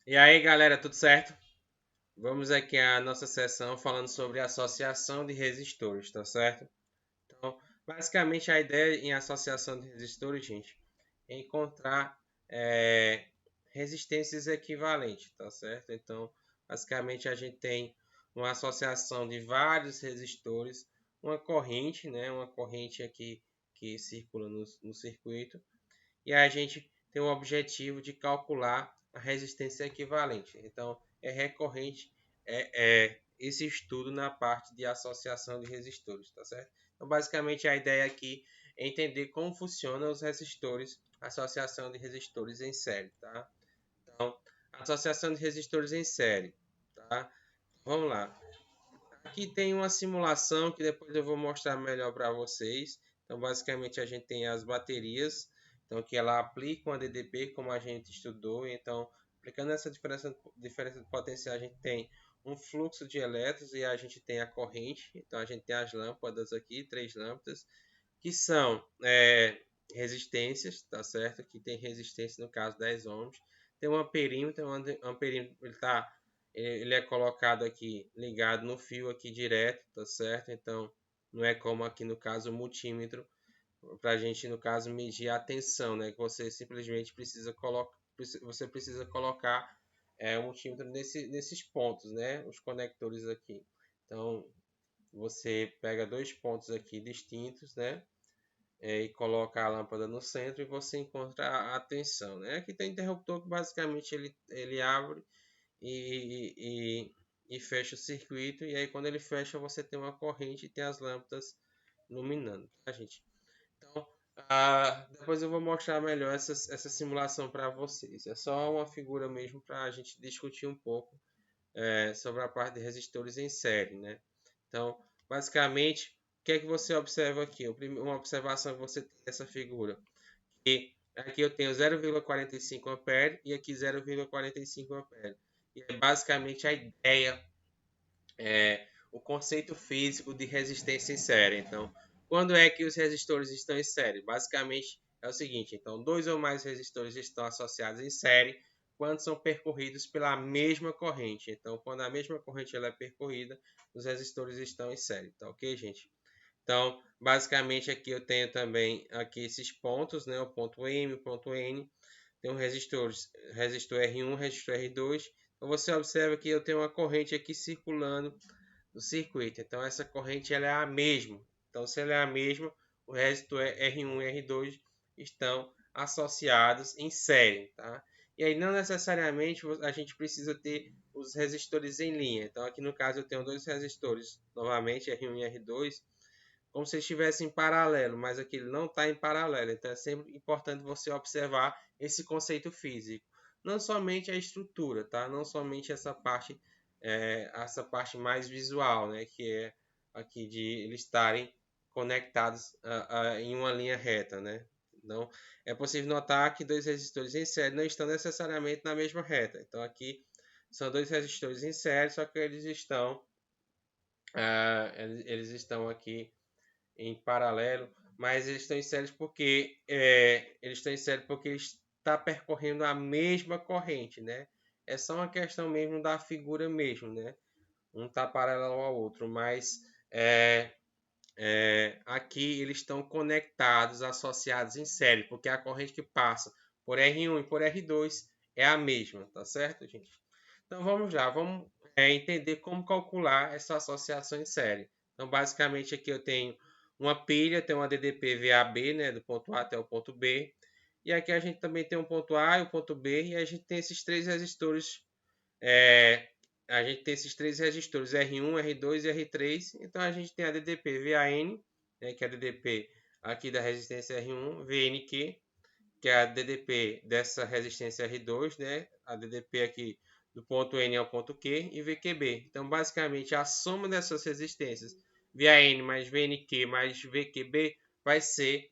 E aí, galera, tudo certo? Vamos aqui à nossa sessão falando sobre associação de resistores, tá certo? Então, basicamente a ideia em associação de resistores, gente, é encontrar resistências equivalentes, tá certo? Então, basicamente a gente tem uma associação de vários resistores, uma corrente, né? Uma corrente aqui que circula no circuito, e a gente tem o objetivo de calcular a resistência equivalente. Então, é recorrente esse estudo na parte de associação de resistores, tá certo? Então, basicamente, a ideia aqui é entender como funcionam os resistores, associação de resistores em série, tá? Então, associação de resistores em série, tá? Vamos lá. Aqui tem uma simulação que depois eu vou mostrar melhor para vocês. Então, basicamente, a gente tem as baterias. Então, que ela aplica uma DDP, como a gente estudou. Então, aplicando essa diferença de potencial, a gente tem um fluxo de elétrons e a gente tem a corrente. Então, a gente tem as lâmpadas aqui, 3 lâmpadas, que são resistências, tá certo? Que tem resistência, no caso, 10 ohms. Tem um amperímetro, ele é colocado aqui, ligado no fio aqui direto, tá certo? Então, não é como aqui no caso o multímetro, para a gente, no caso, medir a tensão, né? Que você simplesmente você precisa colocar o multímetro nesses pontos, né? Os conectores aqui. Então, você pega dois pontos aqui distintos, né? E coloca a lâmpada no centro e você encontra a tensão, né? Aqui tem interruptor que basicamente ele abre e, e fecha o circuito. E aí, quando ele fecha, você tem uma corrente e tem as lâmpadas iluminando, tá, gente? Então, depois eu vou mostrar melhor essa simulação para vocês. É só uma figura mesmo para a gente discutir um pouco sobre a parte de resistores em série, né? Então, basicamente, o que é que você observa aqui? Uma observação que você tem nessa figura. E aqui eu tenho 0,45 ampere e aqui 0,45 ampere. E é basicamente a ideia, o conceito físico de resistência em série. Então, quando é que os resistores estão em série? Basicamente é o seguinte: então, dois ou mais resistores estão associados em série quando são percorridos pela mesma corrente. Então, quando a mesma corrente ela é percorrida, os resistores estão em série. Tá ok, gente? Então, basicamente aqui eu tenho também aqui esses pontos, né? O ponto M, o ponto N. Tem um resistor R1, resistor R2. Então, você observa que eu tenho uma corrente aqui circulando no circuito. Então, essa corrente ela é a mesma. Então, se ela é a mesma, o resistor R1 e R2 estão associados em série, tá? E aí, não necessariamente a gente precisa ter os resistores em linha. Então, aqui no caso, eu tenho dois resistores, novamente, R1 e R2, como se estivessem em paralelo, mas aqui ele não está em paralelo. Então, é sempre importante você observar esse conceito físico. Não somente a estrutura, tá? Não somente essa parte mais visual, né? Que é aqui de eles estarem conectados em uma linha reta, né? Então, é possível notar que dois resistores em série não estão necessariamente na mesma reta. Então, aqui são dois resistores em série, só que eles estão aqui em paralelo, mas eles estão em série porque ele está percorrendo a mesma corrente, né? É só uma questão mesmo da figura mesmo, né? Um está paralelo ao outro, mas aqui eles estão conectados, associados em série, porque a corrente que passa por R1 e por R2 é a mesma, tá certo, gente? Então vamos lá, vamos entender como calcular essa associação em série. Então, basicamente, aqui eu tenho uma pilha, tem uma DDP VAB, né, do ponto A até o ponto B. E aqui a gente também tem um ponto A e o ponto B, e a gente tem esses três resistores. A gente tem esses três resistores R1, R2 e R3. Então a gente tem a DDP VAN, né, que é a DDP aqui da resistência R1, VNQ, que é a DDP dessa resistência R2, né? A DDP aqui do ponto N ao ponto Q e VQB. Então, basicamente, a soma dessas resistências, VAN mais VNQ mais VQB, vai ser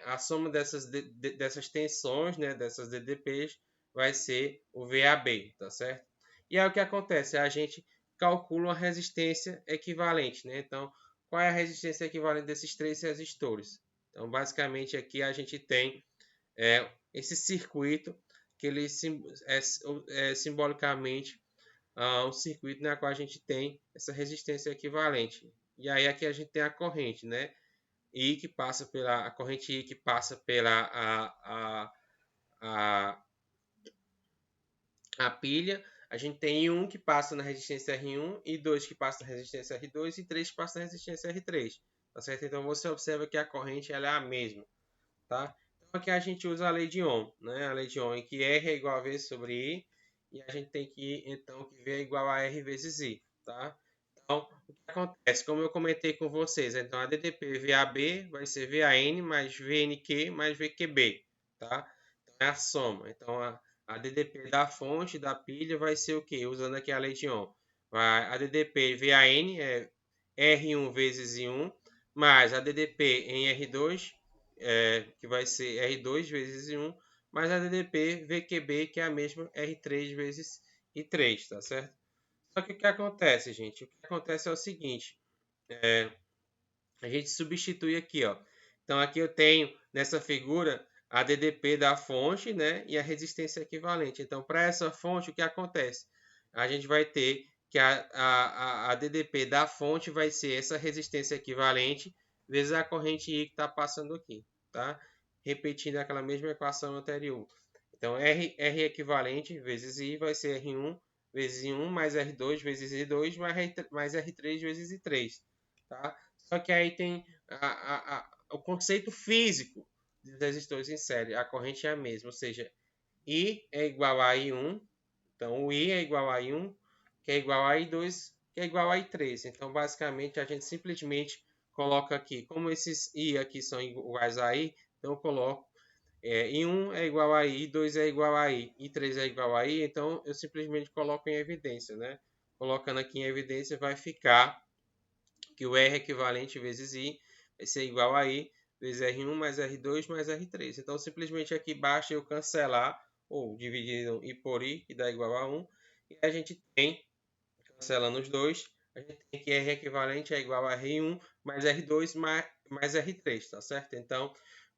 a soma dessas tensões, né? Dessas DDPs, vai ser o VAB, tá certo? E aí o que acontece? A gente calcula uma resistência equivalente, né? Então, qual é a resistência equivalente desses três resistores? Então, basicamente, aqui a gente tem esse circuito que ele é simbolicamente um circuito na qual a gente tem essa resistência equivalente. E aí aqui a gente tem a corrente, né? I que passa pela a corrente I que passa pela a pilha. A gente tem I1 que passa na resistência R1, I2 que passa na resistência R2 e 3 que passa na resistência R3. Tá certo? Então você observa que a corrente ela é a mesma, tá? Então aqui a gente usa a lei de Ohm, né? A lei de Ohm em que R é igual a V sobre I e a gente tem que então que V é igual a R vezes I, tá? Então, o que acontece? Como eu comentei com vocês, então a DDP VAB vai ser VAN mais VNQ mais VQB, tá? Então é a soma. Então a DDP da fonte da pilha vai ser o quê? Usando aqui a lei de Ohm. A DDP VAN é R1 vezes I1 mais a DDP em R2, que vai ser R2 vezes I1, mais a DDP VQB, que é a mesma R3 vezes I3, tá certo? Só que o que acontece, gente? O que acontece é o seguinte, a gente substitui aqui, ó. Então aqui eu tenho nessa figura a DDP da fonte, né, e a resistência equivalente. Então para essa fonte o que acontece? A gente vai ter que a DDP da fonte vai ser essa resistência equivalente vezes a corrente I que está passando aqui, tá? Repetindo aquela mesma equação anterior. Então R equivalente vezes I vai ser R1 vezes I1 mais R2 vezes I2 mais R3 vezes I3, tá? Só que aí tem o conceito físico dos resistores em série. A corrente é a mesma, ou seja, I é igual a I1, então o I é igual a I1, que é igual a I2, que é igual a I3. Então, basicamente, a gente simplesmente coloca aqui, como esses I aqui são iguais a I, então eu coloco I1 é igual a I, I2 é igual a I, I3 é igual a I, então eu simplesmente coloco em evidência, né? Colocando aqui em evidência vai ficar que o R equivalente vezes I vai ser igual a I vezes R1 mais R2 mais R3. Então, simplesmente aqui basta eu cancelar, ou dividir I por I, que dá igual a 1. E a gente tem, cancelando os dois, a gente tem que R equivalente é igual a R1 mais R2 mais R3, tá certo? Então,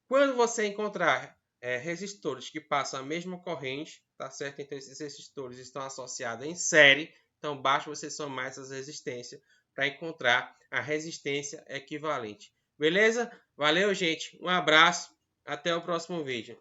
quando você encontrar resistores que passam a mesma corrente, tá certo? Então, esses resistores estão associados em série, então basta você somar essas resistências para encontrar a resistência equivalente. Beleza? Valeu, gente. Um abraço. Até o próximo vídeo.